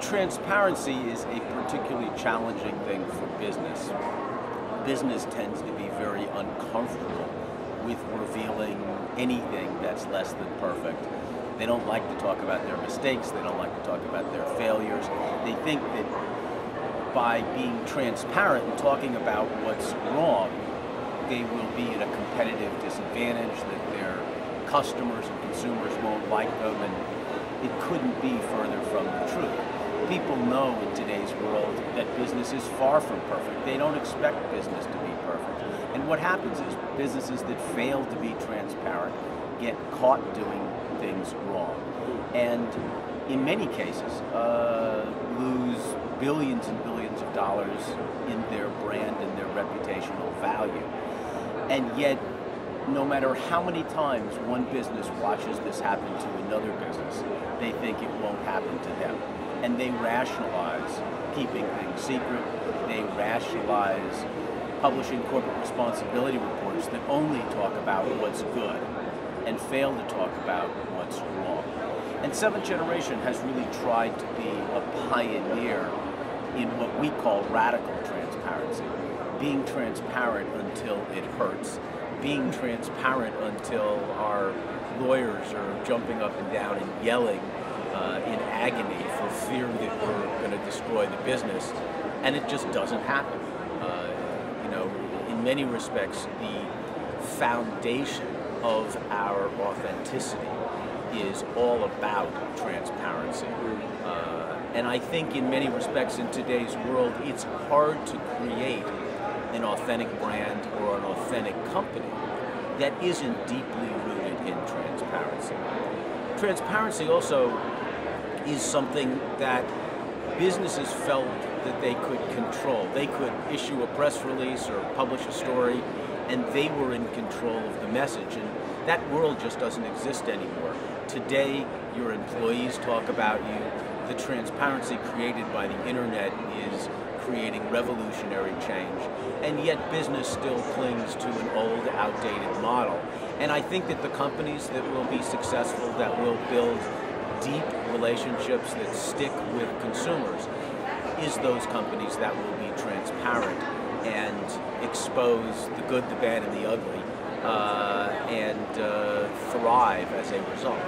Transparency is a particularly challenging thing for business. Business tends to be very uncomfortable with revealing anything that's less than perfect. They don't like to talk about their mistakes, they don't like to talk about their failures. They think that by being transparent and talking about what's wrong, they will be at a competitive disadvantage, that their customers and consumers won't like them, and it couldn't be further from the truth. People know in today's world that business is far from perfect. They don't expect business to be perfect. And what happens is businesses that fail to be transparent get caught doing things wrong. And in many cases, lose billions and billions of dollars in their brand and their reputational value. And yet, no matter how many times one business watches this happen to another business, they think it won't happen to them. And they rationalize keeping things secret. They rationalize publishing corporate responsibility reports that only talk about what's good and fail to talk about what's wrong. And Seventh Generation has really tried to be a pioneer in what we call radical transparency. Being transparent until it hurts. Being transparent until our lawyers are jumping up and down and yelling in agony for fear that we're going to destroy the business, and it just doesn't happen. In many respects, the foundation of our authenticity is all about transparency. And I think in many respects in today's world, it's hard to create an authentic brand or an authentic company that isn't deeply rooted in transparency. Transparency also is something that businesses felt that they could control. They could issue a press release or publish a story, and they were in control of the message. And that world just doesn't exist anymore. Today, your employees talk about you. The transparency created by the internet is creating revolutionary change, and yet business still clings to an old, outdated model. And I think that the companies that will be successful, that will build deep relationships that stick with consumers, is those companies that will be transparent and expose the good, the bad, and the ugly, and thrive as a result.